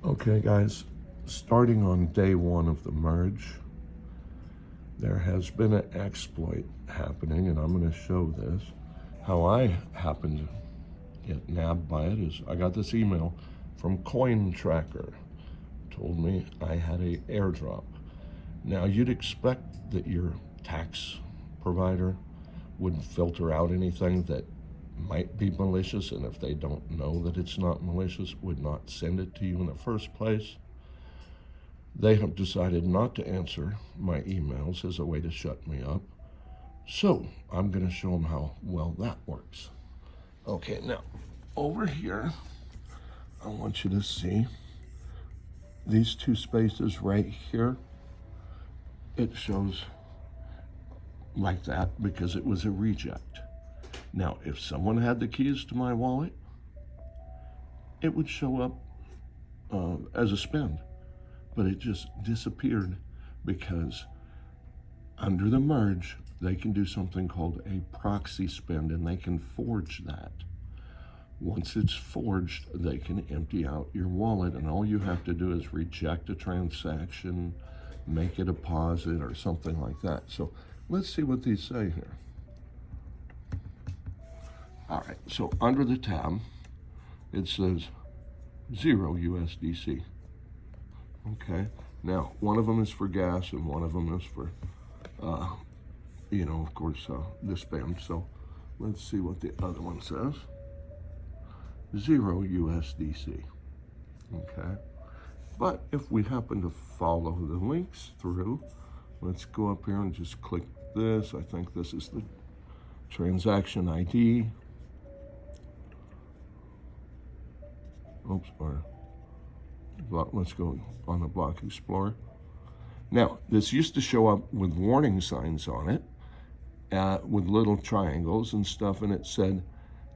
Okay, guys, starting on day one of the merge, there has been an exploit happening, and I'm going to show this. How I happened to get nabbed by it is I got this email from Coin Tracker. Told me I had a airdrop. Now, you'd expect that your tax provider would filter out anything that might be malicious, and if they don't know that it's not malicious, would not send it to you in the first place. They have decided not to answer my emails as a way to shut me up. So I'm going to show them how well that works. Okay, now over here, I want you to see these two spaces right here. It shows like that because it was a reject. Now, if someone had the keys to my wallet, it would show up as a spend, but it just disappeared because under the merge, they can do something called a proxy spend, and they can forge that. Once it's forged, they can empty out your wallet, and all you have to do is reject a transaction, make a deposit, or something like that. So let's see what these say here. All right, so under the tab, it says 0 USDC. Okay, now one of them is for gas and one of them is for, of course, the spend. So let's see what the other one says. 0 USDC. Okay, but if we happen to follow the links through, let's go up here and just click this. I think this is the transaction ID. Oops, or let's go on the Block Explorer. Now, this used to show up with warning signs on it, with little triangles and stuff, and it said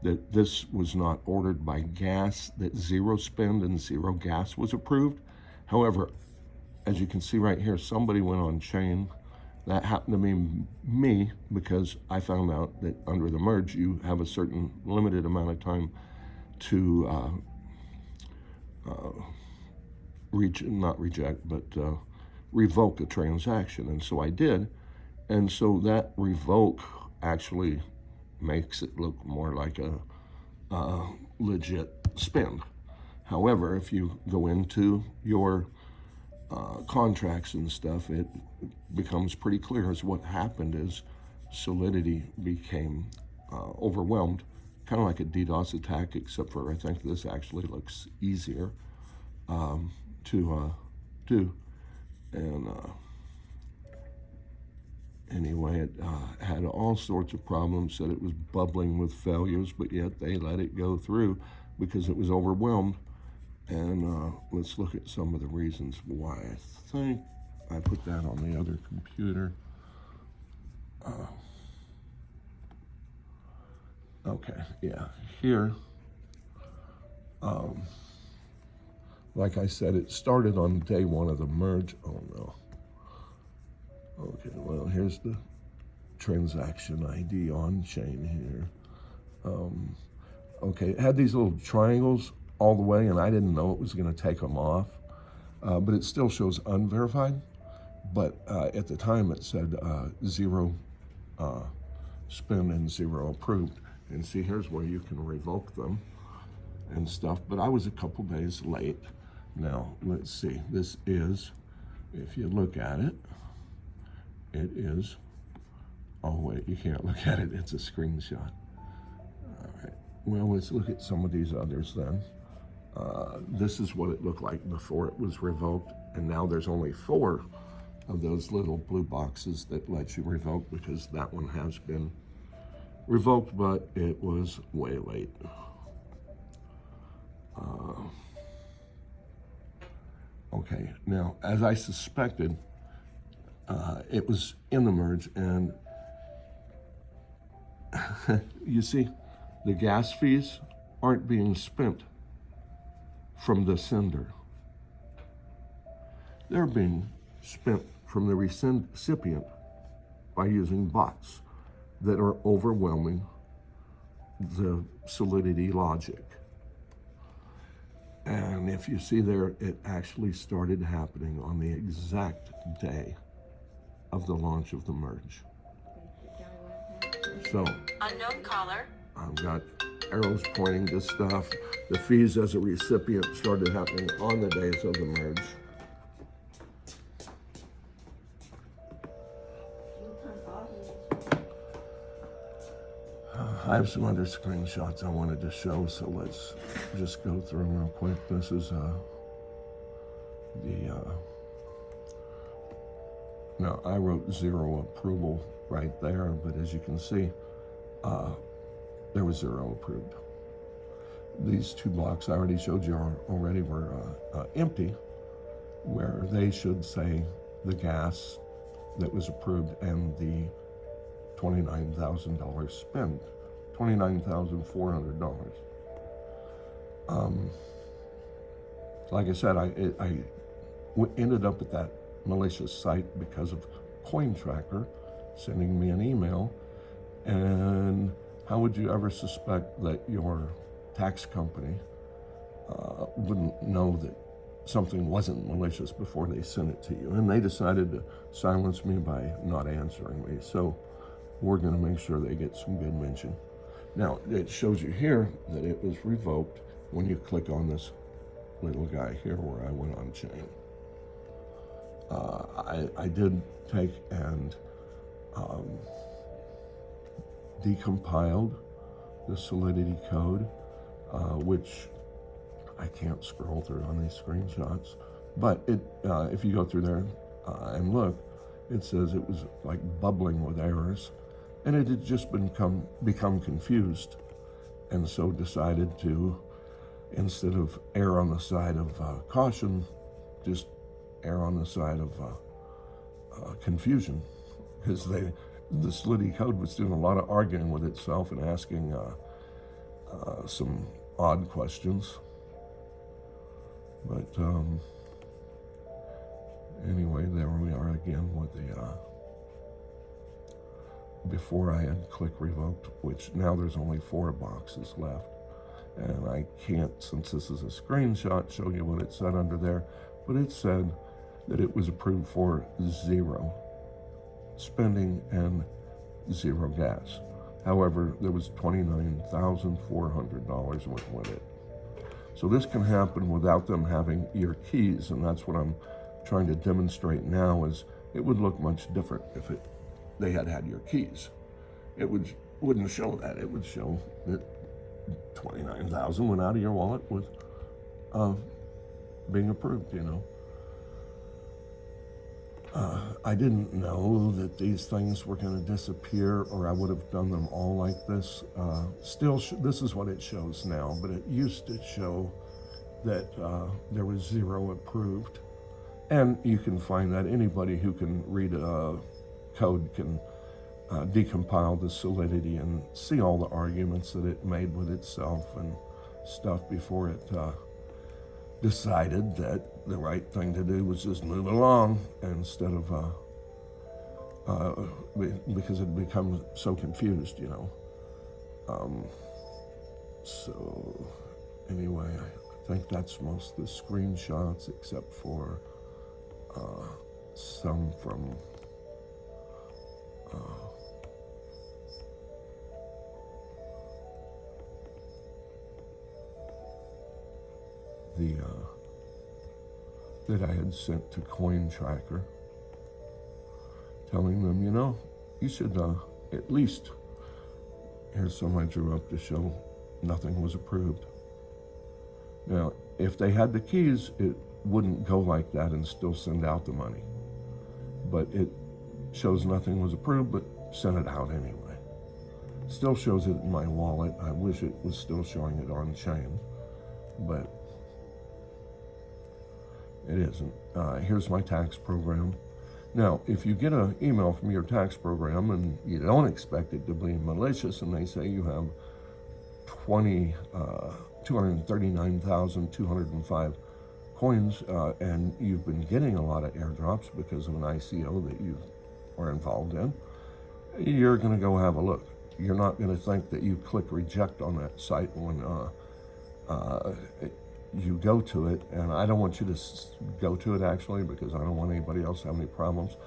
that this was not ordered by gas, that 0 spend and 0 gas was approved. However, as you can see right here, somebody went on chain. That happened to be me because I found out that under the merge, you have a certain limited amount of time to revoke a transaction. And so I did. And so that revoke actually makes it look more like a legit spend. However, if you go into your contracts and stuff, it becomes pretty clear as what happened is Solidity became overwhelmed, kind of like a DDoS attack, except for I think this actually looks easier to do. And anyway, it had all sorts of problems, said it was bubbling with failures, but yet they let it go through because it was overwhelmed. And let's look at some of the reasons why. I think I put that on the other computer. Okay, yeah, here, like I said, it started on day one of the merge. Oh no. Okay, well, here's the transaction ID on chain here. Okay, it had these little triangles all the way, and I didn't know it was going to take them off, but it still shows unverified. But at the time, it said 0 spend and 0 approved. And see, here's where you can revoke them and stuff. But I was a couple days late. Now, let's see. This is, if you look at it, it is, oh wait, you can't look at it. It's a screenshot. All right. Well, let's look at some of these others then. This is what it looked like before it was revoked. And now there's only 4 of those little blue boxes that let you revoke because that one has been revoked, but it was way late. Okay, now, as I suspected, it was in the merge, and you see, the gas fees aren't being spent from the sender. They're being spent from the recipient by using bots that are overwhelming the Solidity logic. And And if you see there, it actually started happening on the exact day of the launch of the merge. So, unknown caller. I've got arrows pointing to stuff. The fees as a recipient started happening on the days of the merge. I have some other screenshots I wanted to show, so let's just go through them real quick. This is now I wrote 0 approval right there, but as you can see, there was 0 approved. These 2 blocks I already showed you already were empty, where they should say the gas that was approved and the $29,000 spend, $29,400. Like I said, I ended up at that malicious site because of CoinTracker sending me an email. And how would you ever suspect that your tax company wouldn't know that something wasn't malicious before they sent it to you? And they decided to silence me by not answering me. So we're going to make sure they get some good mention. Now, it shows you here that it was revoked when you click on this little guy here where I went on chain. I did take and decompiled the solidity code, which I can't scroll through on these screenshots, but it if you go through there and look, it says it was like bubbling with errors, and it had just become confused, and so decided to, instead of err on the side of caution, just err on the side of confusion, because the solidity code was doing a lot of arguing with itself and asking some odd questions. But anyway, there we are again with the before I had click revoked, which now there's only 4 boxes left. And I can't, since this is a screenshot, show you what it said under there, but it said that it was approved for 0 spending and 0 gas. However, there was $29,400 went with it. So this can happen without them having your keys, and that's what I'm trying to demonstrate now. Is it would look much different if they had your keys. It wouldn't show that. It would show that $29,000 went out of your wallet with being approved, you know. I didn't know that these things were going to disappear, or I would have done them all like this. This is what it shows now, but it used to show that there was 0 approved. And you can find that anybody who can read a code can decompile the solidity and see all the arguments that it made with itself and stuff before it decided that the right thing to do was just move along instead of because it become so confused, you know. So anyway, I think that's most of the screenshots, except for some from that I had sent to CoinTracker, telling them, you know, you should at least, here's some I drew up to show nothing was approved. Now, if they had the keys, it wouldn't go like that and still send out the money. But it shows nothing was approved, but sent it out anyway. Still shows it in my wallet. I wish it was still showing it on chain, but it isn't. Here's my tax program. Now, if you get an email from your tax program and you don't expect it to be malicious, and they say you have 239,205 coins, and you've been getting a lot of airdrops because of an ICO that you are involved in, you're going to go have a look. You're not going to think that you click reject on that site when you go to it, and I don't want you to go to it actually, because I don't want anybody else to have any problems.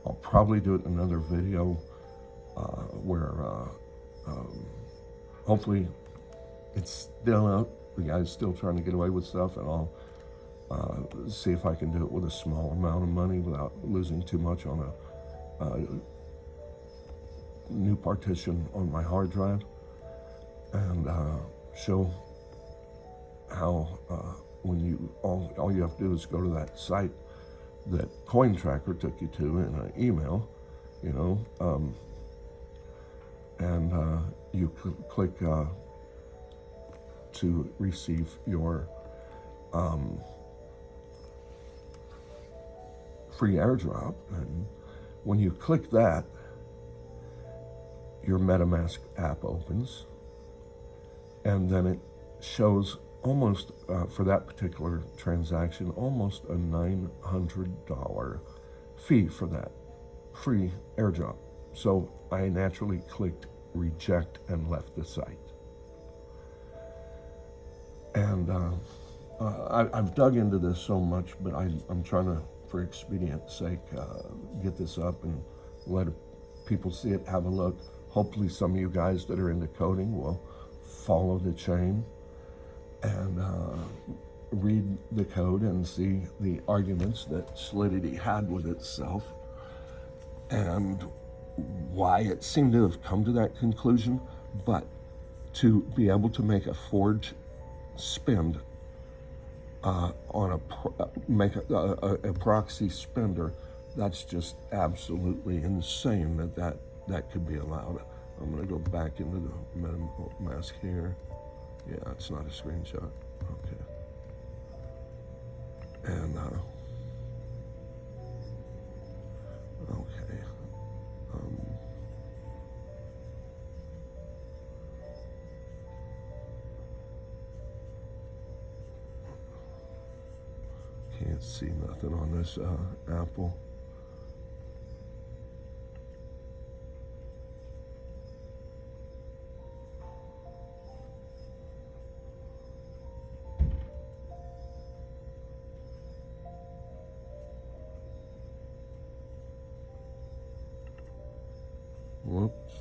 I'll probably do it in another video where hopefully it's still out. The guy's still trying to get away with stuff, and I'll see if I can do it with a small amount of money without losing too much on a new partition on my hard drive, and show how when you all you have to do is go to that site that Coin Tracker took you to in an email, you know, and you click to receive your free airdrop, and when you click that, your MetaMask app opens, and then it shows almost, for that particular transaction, almost a $900 fee for that free airdrop. So I naturally clicked reject and left the site. And I've dug into this so much, but I'm trying to, for expedience sake, get this up and let people see it, have a look. Hopefully some of you guys that are into coding will follow the chain and read the code and see the arguments that Solidity had with itself and why it seemed to have come to that conclusion. But to be able to make a forged spend on make a proxy spender, that's just absolutely insane that could be allowed. I'm going to go back into the MetaMask here. Yeah, it's not a screenshot. Okay. And okay. Can't see nothing on this Apple. Whoops.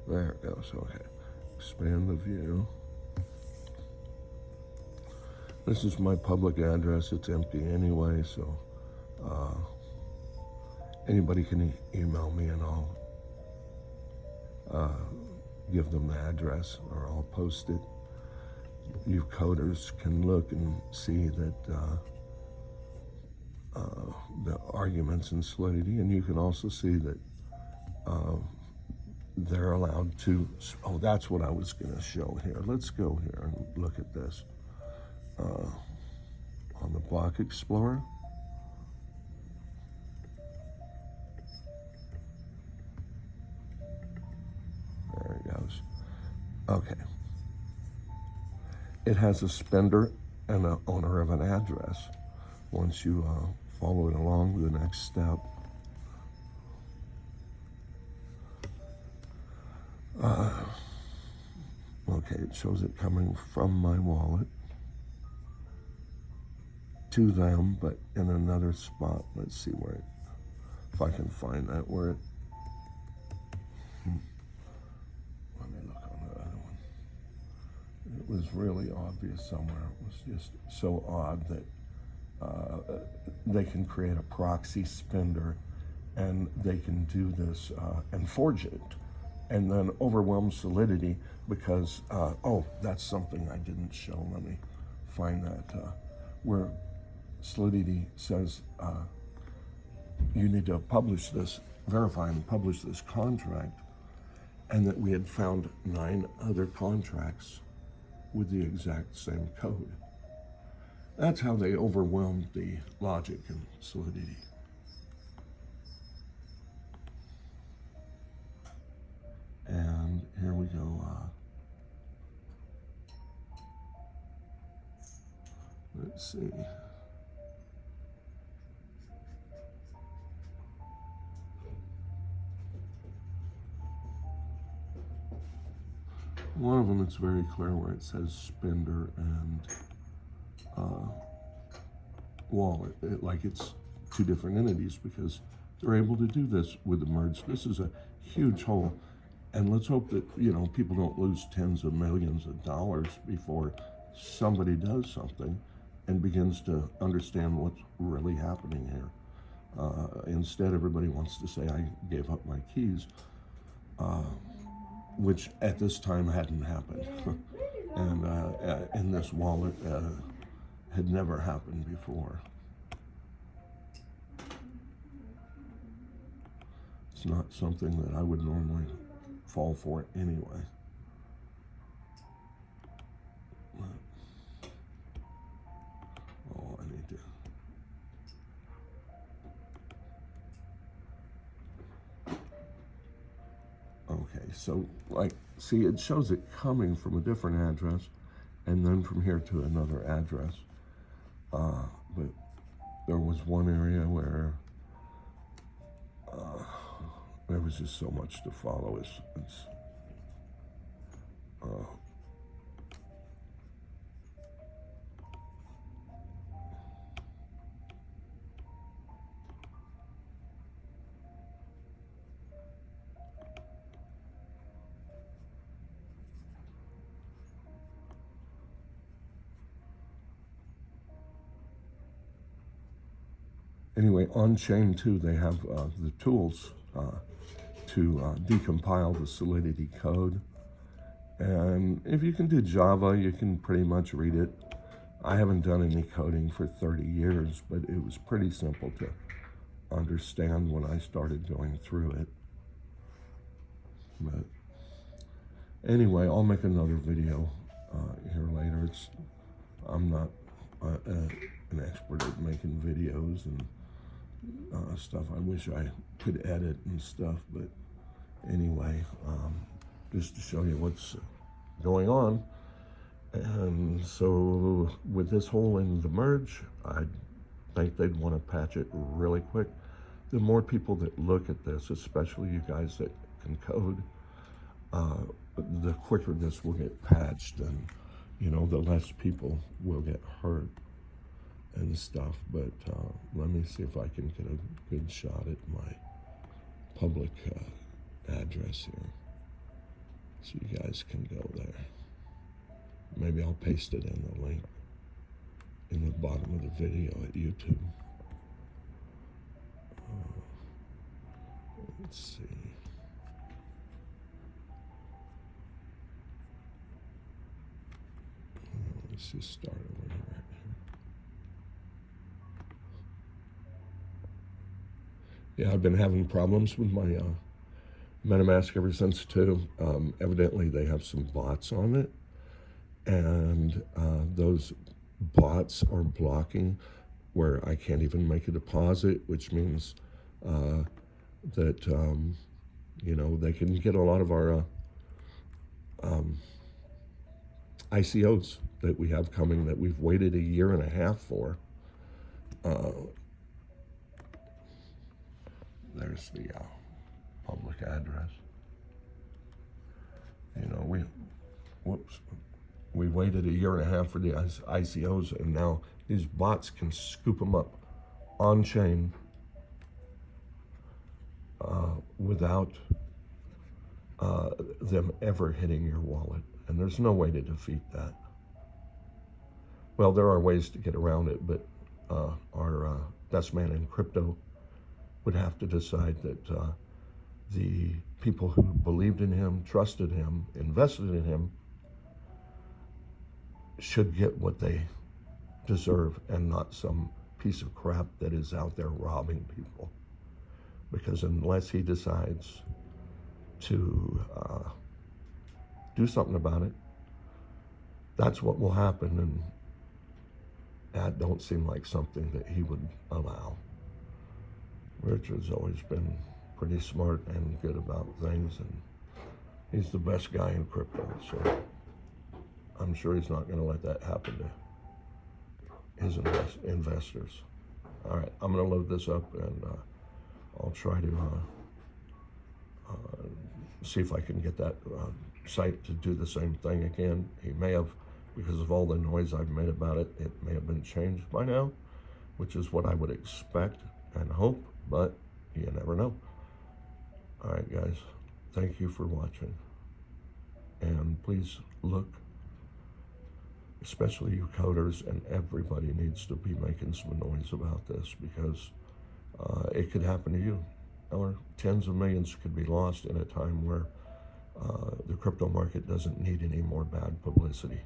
There it goes. Okay. Expand the view. This is my public address. It's empty anyway, so anybody can email me and I'll give them the address, or I'll post it. You coders can look and see that the arguments in Solidity, and you can also see that they're allowed to, oh, that's what I was going to show here. Let's go here and look at this. On the Block Explorer. There it goes. Okay. It has a spender and an owner of an address. Once you follow it along to the next step, okay, it shows it coming from my wallet to them, but in another spot. Let's see where it, if I can find that, where it, let me look on the other one. It was really obvious somewhere. It was just so odd that they can create a proxy spender and they can do this and forge it and then overwhelm Solidity because, oh, that's something I didn't show. Let me find that, where Solidity says you need to publish this, verify and publish this contract, and that we had found 9 other contracts with the exact same code. That's how they overwhelmed the logic in Solidity. And here we go. Let's see. one of them, it's very clear where it says spender and wallet, like it's two different entities, because they're able to do this with the merge. This is a huge hole, and let's hope that, you know, people don't lose tens of millions of dollars before somebody does something and begins to understand what's really happening here. Instead, everybody wants to say, I gave up my keys, which at this time hadn't happened. And in this wallet, had never happened before. It's not something that I would normally fall for anyway. Oh, I need to. Okay, so like, see, it shows it coming from a different address and then from here to another address. But there was one area where there was just so much to follow. Anyway, on chain too, they have the tools to decompile the Solidity code. And if you can do Java, you can pretty much read it. I haven't done any coding for 30 years, but it was pretty simple to understand when I started going through it. But anyway, I'll make another video here later. I'm not an expert at making videos and stuff. I wish I could edit and stuff, but anyway, just to show you what's going on. And so with this hole in the merge, I think they'd want to patch it really quick. The more people that look at this, especially you guys that can code, the quicker this will get patched, and you know, the less people will get hurt and stuff. But let me see if I can get a good shot at my public address here, so you guys can go there. Maybe I'll paste it in the link in the bottom of the video at YouTube. Let's see. Let's just start over right here. Yeah, I've been having problems with my MetaMask ever since too. Evidently they have some bots on it, and those bots are blocking where I can't even make a deposit, which means that you know, they can get a lot of our ICOs that we have coming, that we've waited 1.5 years for. There's the public address. You know, we waited 1.5 years for the ICOs, and now these bots can scoop them up on chain without them ever hitting your wallet. And there's no way to defeat that. Well, there are ways to get around it, but our best man in crypto would have to decide that the people who believed in him, trusted him, invested in him, should get what they deserve, and not some piece of crap that is out there robbing people. Because unless he decides to do something about it, that's what will happen, and that don't seem like something that he would allow. Richard's always been pretty smart and good about things, and he's the best guy in crypto, so I'm sure he's not going to let that happen to his investors. All right, I'm going to load this up, and I'll try to see if I can get that site to do the same thing again. He may have, because of all the noise I've made about it, it may have been changed by now, which is what I would expect and hope, but you never know. All right, guys, thank you for watching. And please look, especially you coders, and everybody needs to be making some noise about this, because it could happen to you, or tens of millions could be lost in a time where the crypto market doesn't need any more bad publicity.